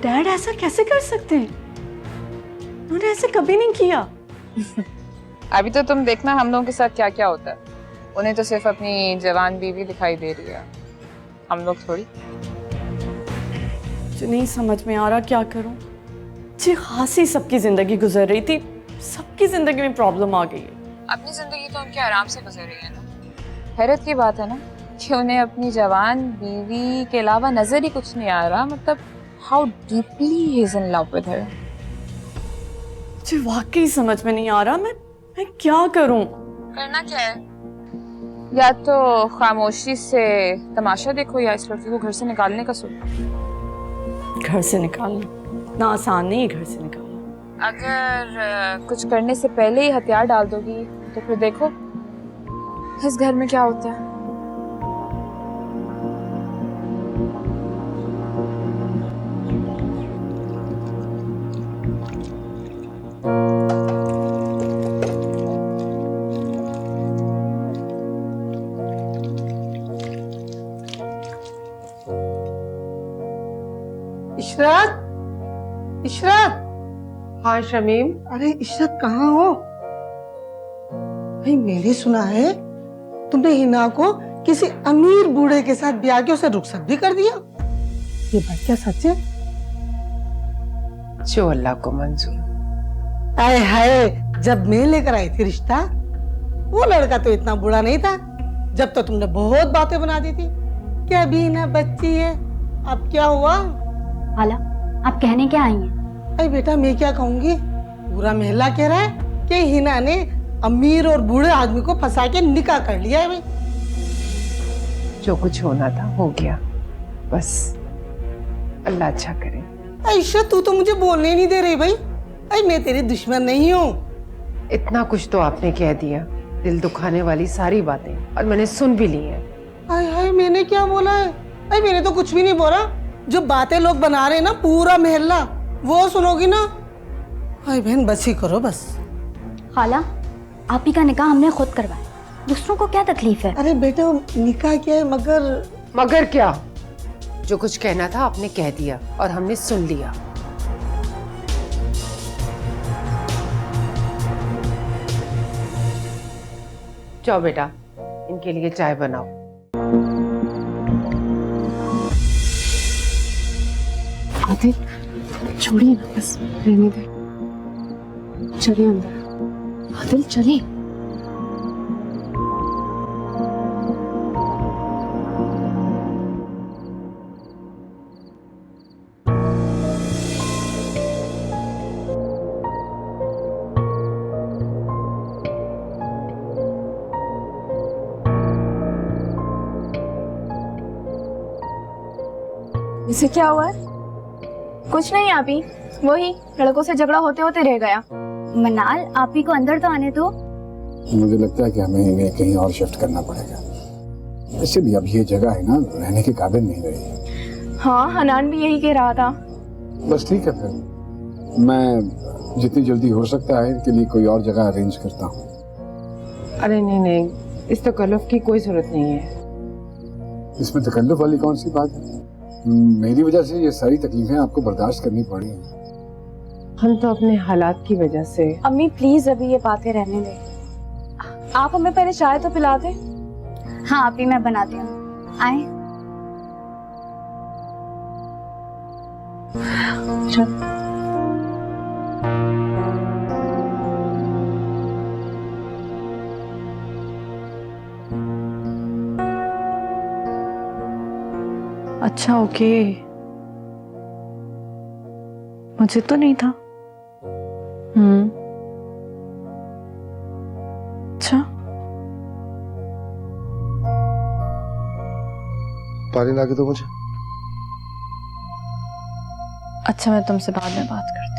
Dad ऐसा कैसे कर सकते हैं? उन्होंने ऐसे कभी नहीं किया। अभी तो तुम देखना हम लोगों के साथ क्या क्या होता है। उन्हें तो सिर्फ अपनी जवान बीवी दिखाई दे रही है, हम लोग थोड़ी। मुझे नहीं समझ में आ रहा क्या करूं। अच्छी खासी सबकी जिंदगी गुजर रही थी, सबकी जिंदगी में प्रॉब्लम आ गई है। अपनी जिंदगी तो उनके आराम से गुजर रही है ना। हैरत की बात है ना कि उन्हें अपनी जवान बीवी के अलावा नजर ही कुछ नहीं आ रहा। मतलब how deeply he is in love with her. मुझे वाकई समझ में नहीं आ रहा मैं क्या करूं। करना क्या है? या तो खामोशी से तमाशा देखो या इस लड़की को घर से निकालने का सोचो। घर से निकालना ना आसान नहीं है। घर से निकालना, अगर कुछ करने से पहले ही हथियार डाल दोगी तो फिर देखो इस घर में क्या होता है। इशरत, इशरत। हाँ शमीम। अरे इशरत कहाँ हो? भाई मैंने सुना है तुमने हिना को किसी अमीर बूढ़े के साथ ब्याह के उसे रुखसत भी कर दिया। ये बात क्या सच है? जो अल्लाह को मंजूर। आए हाय, जब मैं लेकर आई थी रिश्ता वो लड़का तो इतना बुरा नहीं था। जब तो तुमने बहुत बातें बना दी थी कि अभी हिना बच्ची है। अब क्या हुआ? हाला, आप कहने क्या आई हैं? अरे बेटा मैं क्या कहूंगी, पूरा मोहल्ला कह रहा है कि हिना ने अमीर और बूढ़े आदमी को फंसा के निकाह कर लिया है। भाई जो कुछ होना था हो गया, बस अल्लाह अच्छा करे। ऐशा तू तो मुझे बोलने नहीं दे रही भाई। अरे मैं तेरी दुश्मन नहीं हूँ। इतना कुछ तो आपने कह दिया, दिल दुखाने वाली सारी बातें, और मैंने सुन भी ली है। हाय हाय, मैंने क्या बोला है? अरे मैंने तो कुछ भी नहीं बोला। जो बातें लोग बना रहे हैं ना पूरा मोहल्ला, वो सुनोगी ना। हाय बहन बस ही करो बस। खाला, आप ही का निकाह हमने खुद करवाया, दूसरों को क्या तकलीफ है? अरे बेटा निकाह क्या है, मगर क्या? जो कुछ कहना था आपने कह दिया और हमने सुन लिया। जाओ बेटा, इनके लिए चाय बनाओ। आदिल छोड़िए ना, बस रहने दे। चलिए अंदर। आदिल चलिए। इसे क्या हुआ है? कुछ नहीं आप ही, वही लड़कों से झगड़ा होते होते रह गया। मनाल, आप ही को अंदर तो आने दो। मुझे लगता है कि हमें इन्हें कहीं और शिफ्ट करना पड़ेगा। वैसे भी अब ये जगह है ना, रहने के काबिल नहीं रही। हाँ, हनान भी यही कह रहा था। बस ठीक है, फिर मैं जितनी जल्दी हो सकता है इनके लिए कोई और जगह अरेंज करता हूँ। अरे नहीं नहीं, इस तकल्लुफ की कोई जरूरत नहीं है। इसमें तकल्लुफ वाली कौन सी बात है? मेरी वजह से ये सारी तकलीफें आपको बर्दाश्त करनी पड़ी हैं। हम तो अपने हालात की वजह से। अम्मी प्लीज अभी ये बातें रहने दें। आप हमें पहले चाय तो पिला दें। हाँ आप ही, मैं बनाती हूँ, आए। चल। अच्छा ओके, मुझे तो नहीं था। अच्छा पानी ला के दो मुझे। अच्छा, मैं तुमसे बाद में बात करती हूँ।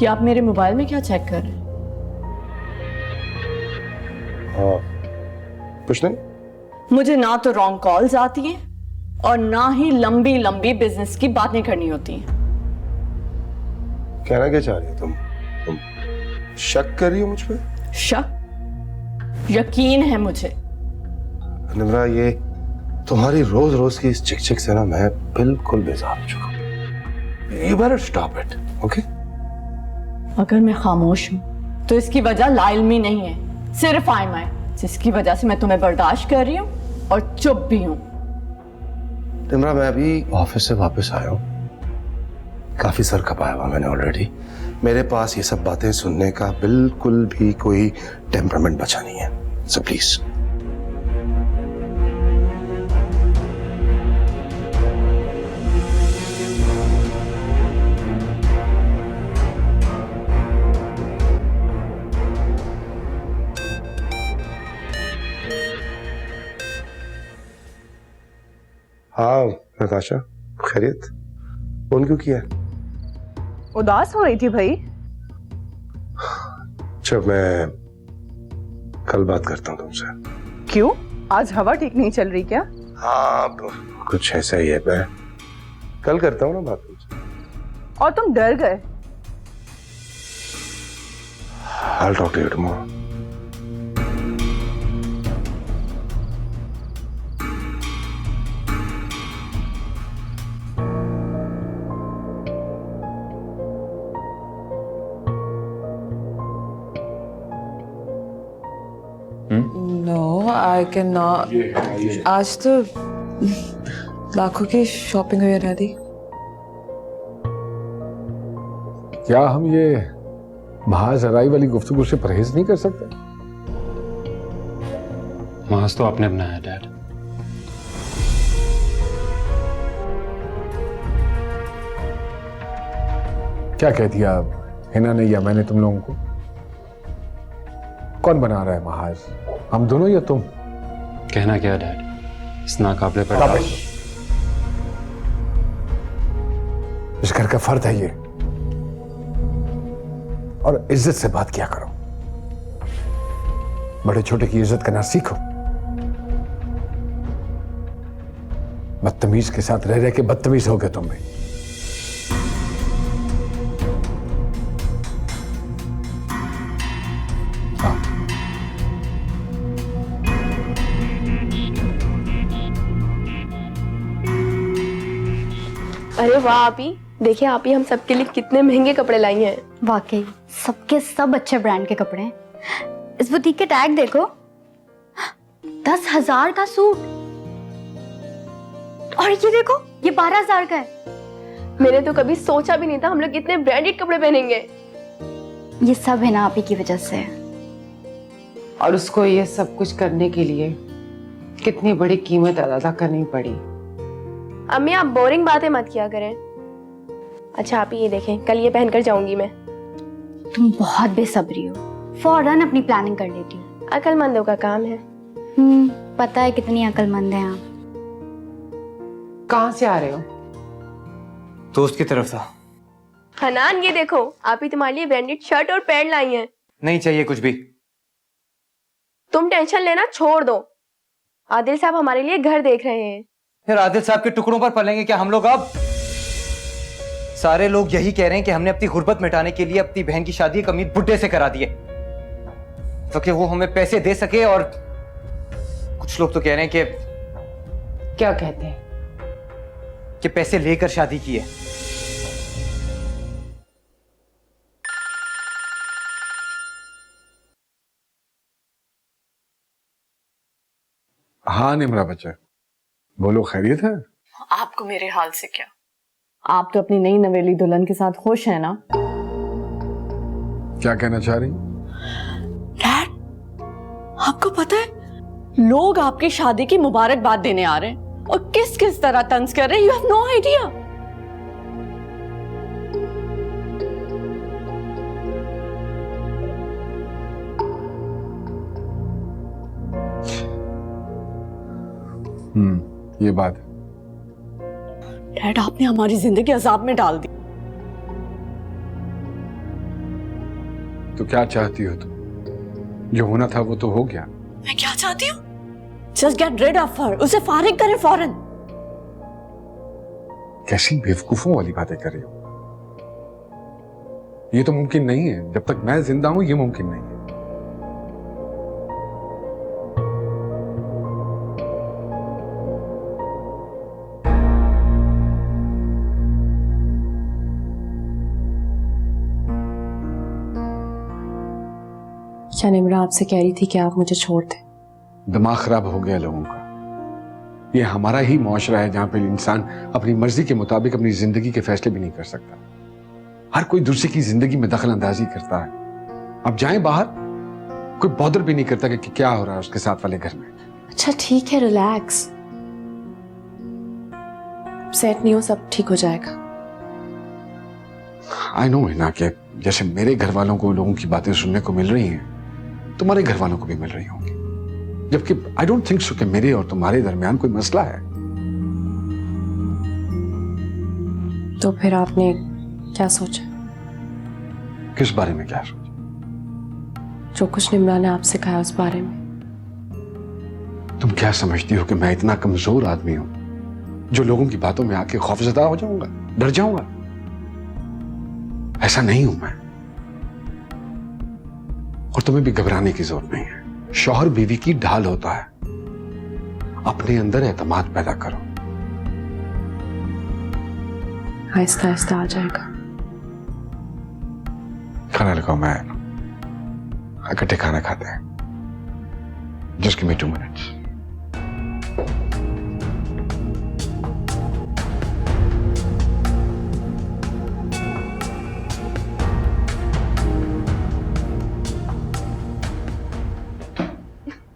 कि आप मेरे मोबाइल में क्या चेक कर रहे हैं? हाँ, कुछ नहीं। मुझे ना तो रॉन्ग कॉल्स आती हैं और ना ही लंबी लंबी बिजनेस की बातें करनी होती हैं। कहना क्या चाह रही हो तुम शक कर रही हो मुझ पे? शक? यकीन है मुझे। निम्रा, ये तुम्हारी रोज रोज की इस चिक से ना मैं बिल्कुल बेजार हो चुका हूं। You better stop it, okay? अगर मैं खामोश हूं तो इसकी वजह लाइलमी नहीं है, सिर्फ आयमा है, जिसकी वजह से मैं तुम्हें बर्दाश्त कर रही हूं और चुप भी हूं। निम्रा, मैं अभी ऑफिस से वापस आया हूं। काफी सर खपाया हुआ मैंने ऑलरेडी। मेरे पास ये सब बातें सुनने का बिल्कुल भी कोई टेम्परामेंट बचा नहीं है, सो प्लीज। हाँ नताशा, खैरियत? फोन क्यों किया? उदास हो रही थी भाई? जब मैं कल बात करता हूँ तुमसे। क्यों, आज हवा ठीक नहीं चल रही क्या? हाँ, कुछ ऐसा ही है। मैं कल करता हूँ ना बात तुमसे। और तुम डर गए? I'll talk to you tomorrow. No, I cannot. आज तो लाखों की शॉपिंग हुई रहती। क्या हम ये महाजराई वाली गुफ्तगू से परहेज नहीं कर सकते? मास तो आपने बनाया डैड। क्या कह दिया हिना ने या मैंने तुम लोगों को? कौन बना रहा है महाज, हम दोनों या तुम? कहना क्या डैड, इस नाकाबले पर इस घर का फर्द है ये, और इज्जत से बात किया करो। बड़े छोटे की इज्जत करना सीखो। बदतमीज के साथ रह रह के बदतमीज हो गए तुम भी। अरे वाह आपी, देखिए आपी हम सबके लिए कितने महंगे कपड़े लाई हैं। वाकई सबके सब अच्छे ब्रांड के कपड़े हैं। इस बुटीक के टैग देखो, 10,000 का सूट, और ये देखो ये 12,000 का है। मैंने तो कभी सोचा भी नहीं था हम लोग इतने ब्रांडेड कपड़े पहनेंगे। ये सब है ना आप ही की वजह से। और उसको ये सब कुछ करने के लिए कितनी बड़ी कीमत अदा करनी पड़ी। अम्मी आप बोरिंग बातें मत किया करें। अच्छा आप ये देखें, कल ये पहनकर जाऊंगी मैं। तुम बहुत बेसब्री हो, फौरन अपनी प्लानिंग कर लेती हो। अक्लमंदों का काम है। पता है कितनी अक्लमंद हैं आप। कहाँ से आ रहे हो? दोस्त की तरफ था। हनान ये देखो, आप ही तुम्हारे लिए ब्रांडेड शर्ट और पैंट लाई हैं। नहीं चाहिए कुछ भी। तुम टेंशन लेना छोड़ दो, आदिल साहब हमारे लिए घर देख रहे हैं। फिर आदिल साहब के टुकड़ों पर पलेंगे क्या हम लोग अब? सारे लोग यही कह रहे हैं कि हमने अपनी गुर्बत मिटाने के लिए अपनी बहन की शादी एक अमीर बुड्ढे से करा दिए तो कि वो हमें पैसे दे सके। और कुछ लोग तो कह रहे हैं कि क्या कहते हैं? कि पैसे लेकर शादी की है। हाँ निम्रा बच्चा, बोलो, खैरियत है? आपको मेरे हाल से क्या? आप तो अपनी नई नवेली दुल्हन के साथ खुश हैं ना? क्या कहना चाह रही? डैड, आपको पता है लोग आपकी शादी की मुबारकबाद देने आ रहे हैं और किस किस तरह तंज कर रहे हैं। You have no idea. ये बात है। डैड, आपने हमारी जिंदगी अजाब में डाल दी। तो क्या चाहती हो तुम? जो होना था वो तो हो गया। मैं क्या चाहती हूँ? Just get rid of her. उसे फारिग करें फौरन। कैसी बेवकूफों वाली बातें कर रही हो? ये तो मुमकिन नहीं है। जब तक मैं जिंदा हूं ये मुमकिन नहीं है। क्या निम्रा आपसे कह रही थी कि आप मुझे छोड़ दें? दिमाग खराब हो गया लोगों का। ये हमारा ही मुआशरा है जहां पे इंसान अपनी मर्जी के मुताबिक अपनी जिंदगी के फैसले भी नहीं कर सकता। हर कोई दूसरे की जिंदगी में दखल अंदाजी करता है। अब जाएं बाहर, कोई बॉदर भी नहीं करता कि क्या हो रहा है उसके साथ वाले घर में। अच्छा ठीक है, रिलैक्स, सेट नहीं हो, सब ठीक हो जाएगा। आई नो है ना कि जैसे मेरे घर वालों को लोगों की बातें सुनने को मिल रही हैं, तुम्हारे घर वालों को भी मिल रही होंगी। जबकि आई डोंट थिंक सो कि मेरे और तुम्हारे दरमियान कोई मसला है। तो फिर आपने क्या सोचा? किस बारे में क्या सोचा? जो कुछ निम्रा ने आपसे कहा उस बारे में। तुम क्या समझती हो कि मैं इतना कमजोर आदमी हूं जो लोगों की बातों में आके खौफजदा हो जाऊंगा, डर जाऊंगा? ऐसा नहीं हूं मैं। और तुम्हें भी घबराने की जरूरत नहीं है। शौहर बीवी की ढाल होता है। अपने अंदर एतमाद पैदा करो। आहिस्ता आहिस्ता आ जाएगा। खाना लगाओ, मैं इकट्ठे खाना खाते हैं। Just give me 2 minutes.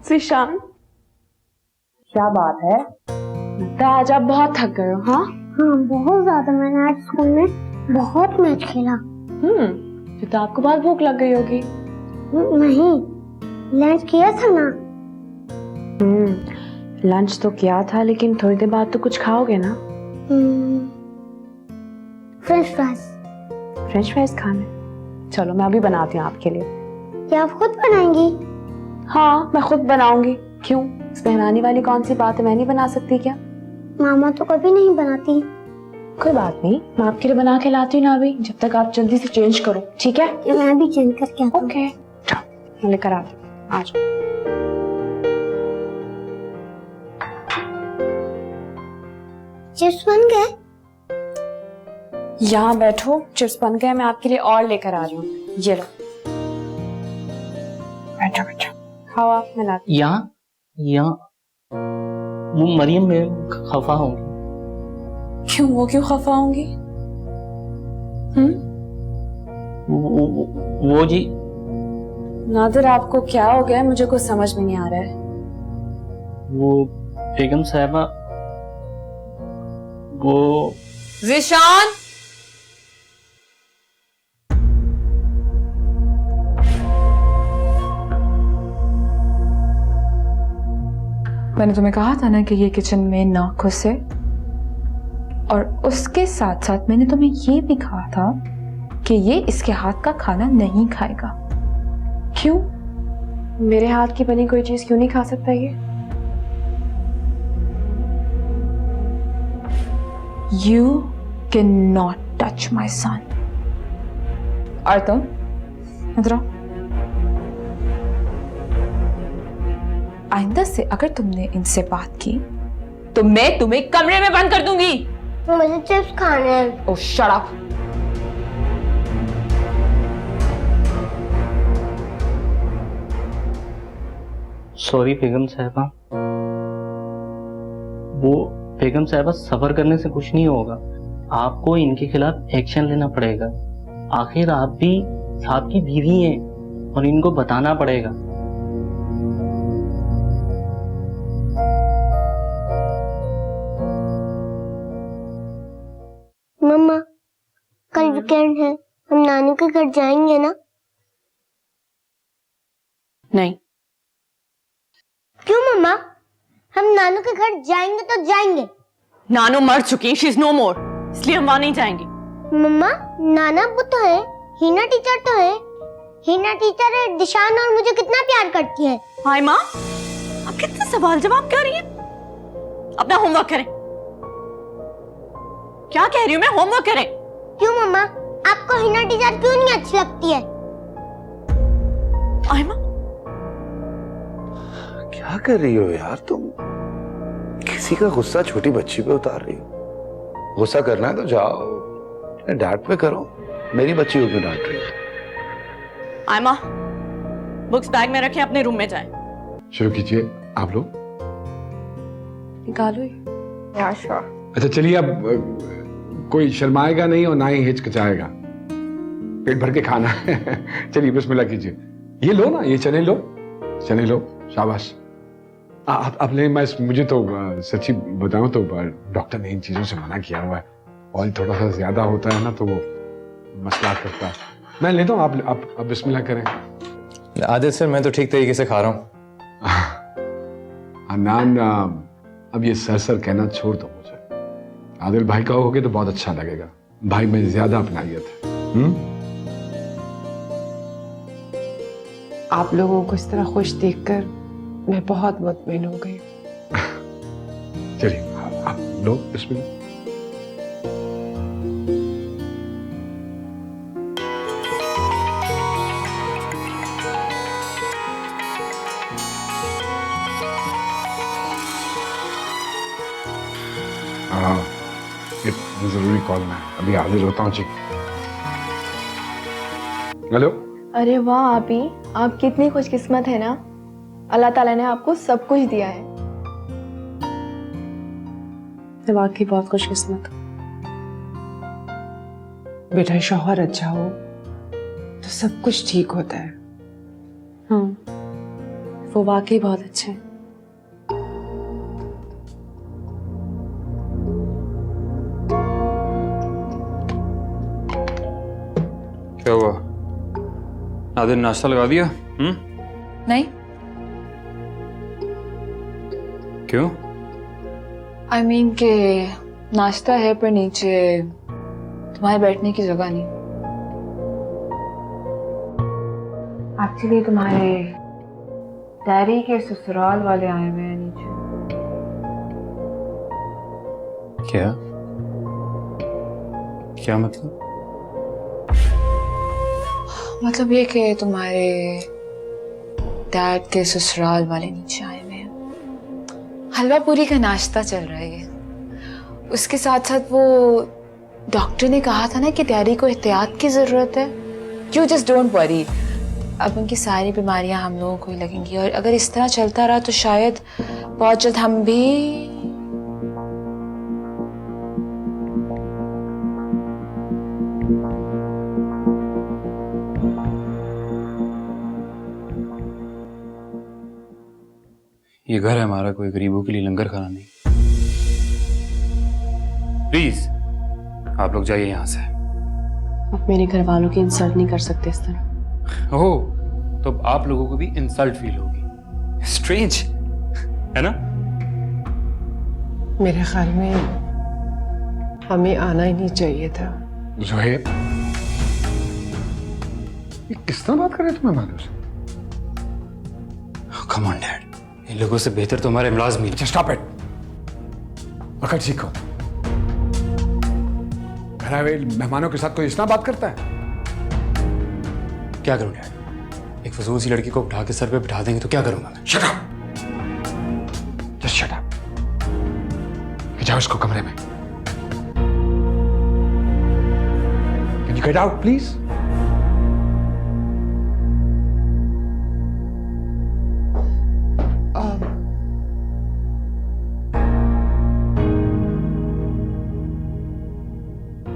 Zeeshan, क्या बात है? लगता है आज आप बहुत थक गए हो। हाँ हाँ बहुत ज्यादा। मैंने आज स्कूल में बहुत मैच खेला। फिर तो आपको बहुत भूख लग गई होगी। नहीं, लंच किया था ना। लंच तो किया था, लेकिन थोड़ी देर बाद तो कुछ खाओगे ना? French fries. फ्रेंच फ्राइज खाने? चलो मैं अभी बनाती हूँ आपके लिए। क्या आप खुद बनाएंगी? हाँ मैं खुद बनाऊंगी। क्यों, इसमें हैरानी वाली कौन सी बात है? मैं नहीं बना सकती क्या? मामा तो कभी नहीं बनाती। कोई बात नहीं, मैं आपके लिए बना के लाती हूँ ना अभी, जब तक आप जल्दी से चेंज करो। ठीक है? मैं भी चेंज करके आता हूँ। ओके, मैं लेकर आती हूँ। आ जाओ। चिप्स बन गए? यहाँ बैठो, चिप्स बन गए। मैं आपके लिए और लेकर आ रही हूँ। ये लो, बैठो बैठो, खाओ आप। मैं लाती। यहाँ वो मरियम में खफा होंगी। क्यों, वो क्यों खफा होंगी? वो जी नादिर, आपको क्या हो गया है? मुझे कुछ समझ में नहीं आ रहा है। वो बेगम साहबा, वो ज़ीशान, मैंने तुम्हें कहा था ना कि ये किचन में ना घुसे। और उसके साथ साथ मैंने तुम्हें ये भी कहा था कि ये इसके हाथ का खाना नहीं खाएगा। क्यों? मेरे हाथ की बनी कोई चीज क्यों नहीं खा सकता ये? You cannot touch my son. और तुम इधर आओ। आइंदा से अगर तुमने इनसे बात की तो मैं तुम्हें कमरे में बंद कर दूंगी। मुझे चिप्स खाने हैं। Oh, shut up. सॉरी बेगम साहबा, वो बेगम साहबा सफर करने से कुछ नहीं होगा। आपको इनके खिलाफ एक्शन लेना पड़ेगा। आखिर आप भी आपकी बीवी हैं और इनको बताना पड़ेगा। मम्मा, कल वीकेंड है, हम नानी के घर जाएंगे ना? नहीं। क्यों मम्मा? हम नानू के घर जाएंगे तो जाएंगे। नानू मर चुकी, शी इज नो मोर, इसलिए हम वहां नहीं जाएंगे। मम्मा, नाना अब्बू तो है, हीना टीचर तो है, हिना टीचर दिशान और मुझे कितना प्यार करती है। हाय माँ, आप कितने सवाल जवाब कर रही हैं? अपना होमवर्क करें। क्या कह रही हूँ मैं? होमवर्क करें। क्यों मम्मा, आपको हिना टीचर क्यों नहीं अच्छी लगती है? आयमा, क्या कर रही हो यार तुम? किसी का गुस्सा छोटी बच्ची पे उतार रही हो। गुस्सा करना है तो जाओ डांट पे करो, मेरी बच्ची को क्यों डांट रही हो? आयमा, बुक्स बैग में रखें, अपने रूम में जाएं। शुरू कीजिए आप लोग। निकालो। अच्छा चलिए, अब कोई शर्माएगा नहीं और ना ही हिचकिचाएगा। पेट भर के खाना है। चलिए बिस्मिल्लाह कीजिए। ये लो ना, ये चने लो, चने लो, शाबाश। आप ले। मुझे तो सच्ची बताऊं तो डॉक्टर ने इन चीजों से मना किया हुआ है। ऑयल थोड़ा सा ज्यादा होता है ना तो वो मसला करता है। मैं लेता हूँ, आप बिस्मिल्लाह करें। आदिल सर, मैं तो ठीक तरीके से खा रहा हूँ। अनान, अब ये सर कहना छोड़ दो मुझे। आदिल भाई का होगे तो बहुत अच्छा लगेगा। भाई में ज्यादा अपनाइयत है। आप लोगों को इस तरह खुश देखकर मैं बहुत मुतमईन हो गई। चलिए आप लो, बिस्मिल्लाह। ये जरूरी कॉल में अभी हाजिर होता हूँ जी। हेलो। अरे वाह आपी, आप कितनी खुशकिस्मत है ना। अल्लाह ताला ने आपको सब कुछ दिया है। मैं वाकई बहुत खुशकिस्मत हूँ। बेटा शौहर अच्छा हो तो सब कुछ ठीक होता है। वो वाकई बहुत अच्छे हैं। क्या हुआ? आदिल नाश्ता लगा दिया? नहीं। क्यों? आई मीन के नाश्ता है पर नीचे तुम्हारे बैठने की जगह नहीं। एक्चुअली तुम्हारे डैडी के ससुराल वाले आए हुए हैं नीचे। क्या? क्या मतलब? मतलब ये कि तुम्हारे डैड के ससुराल वाले नीचे आए हुए हैं। हलवा पूरी का नाश्ता चल रहा है। उसके साथ साथ वो डॉक्टर ने कहा था ना कि डैडी को एहतियात की जरूरत है। यू जस्ट डोंट वरी, अब उनकी सारी बीमारियां हम लोगों को ही लगेंगी और अगर इस तरह चलता रहा तो शायद बहुत जल्द हम भी ये घर है हमारा, कोई गरीबों के लिए लंगर खाना नहीं। प्लीज आप लोग जाइए यहाँ से। आप मेरे घर वालों की इंसल्ट नहीं कर सकते इस तरह। ओह, तो आप लोगों को भी इंसल्ट फील होगी। स्ट्रेंज है ना? मेरे ख्याल में हमें आना ही नहीं चाहिए था। जोहेब, ये किस तरह बात कर रहे हो तुम्हें मालूम? कम ऑन डैड, इन लोगों से बेहतर तो हमारे इमलाज में। Stop it. वक्त सीखो। घर आए हुए मेहमानों के साथ कोई इस तरह बात करता है? क्या करूं डैड? एक फजूल सी लड़की को उठा के सर पे बिठा देंगे तो क्या करूंगा मैं? Shut up. Just shut up. जाओ इसको कमरे में। Can you get out please?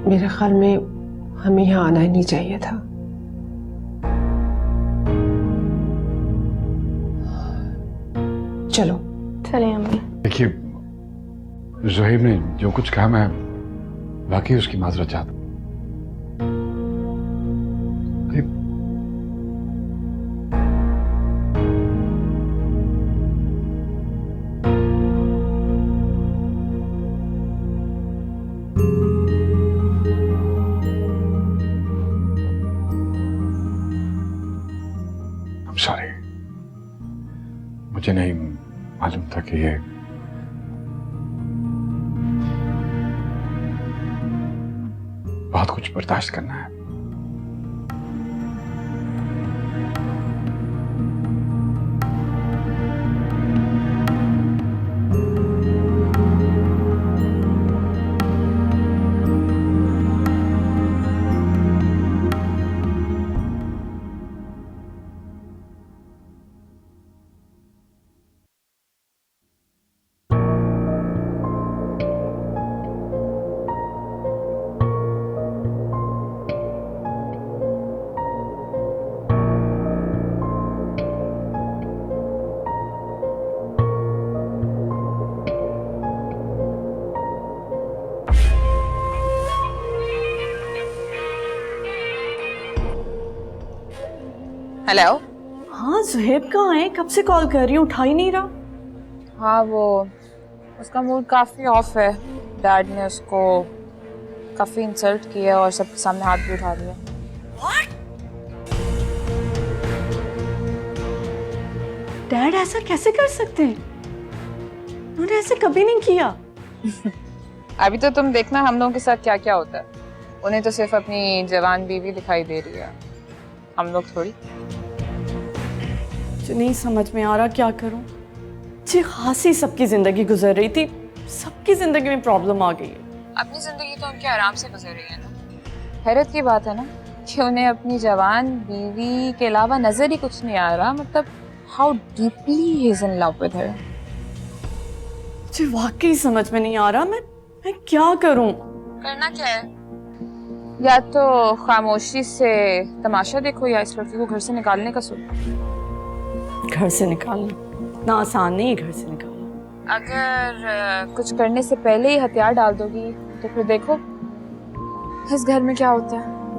मेरे ख्याल में हमें यहाँ आना ही नहीं चाहिए था। चलो चले अम्मी। देखिए, जोहेब ने जो कुछ कहा मैं वाकई उसकी माजरत चाहता हूं। मुझे नहीं मालूम था कि ये बहुत कुछ बर्दाश्त करना है। हेलो। हाँ जुहेब कहाँ है? कब से कॉल कर रही हूँ, उठा ही नहीं रहा। हाँ वो उसका मूड काफ़ी ऑफ है। डैड ने उसको काफ़ी इंसल्ट किया और सबके सामने हाथ भी उठा दिया। डैड ऐसा कैसे कर सकते हैं? उन्होंने ऐसे कभी नहीं किया। अभी तो तुम देखना हम लोगों के साथ क्या क्या होता है। उन्हें तो सिर्फ अपनी जवान बीवी दिखाई दे रही है, हम लोग थोड़ी। मुझे नहीं समझ में आ रहा क्या करूं। जी खासी सबकी जिंदगी गुजर रही थी, सबकी जिंदगी में प्रॉब्लम आ गई है। अपनी जिंदगी तो उनके आराम से गुजर रही है ना। हैरत की बात है ना कि उन्हें अपनी जवान बीवी के अलावा नजर ही कुछ नहीं आ रहा। मतलब how deeply he is in love with her. मुझे वाकई समझ में नहीं आ रहा मैं क्या करूं। करना क्या है? या तो खामोशी से तमाशा देखो या इस लड़की को घर से निकालने का सोचो। घर से निकालना इतना आसान नहीं है। घर से निकालना अगर कुछ करने से पहले ही हथियार डाल दोगी तो फिर देखो इस घर में क्या होता है।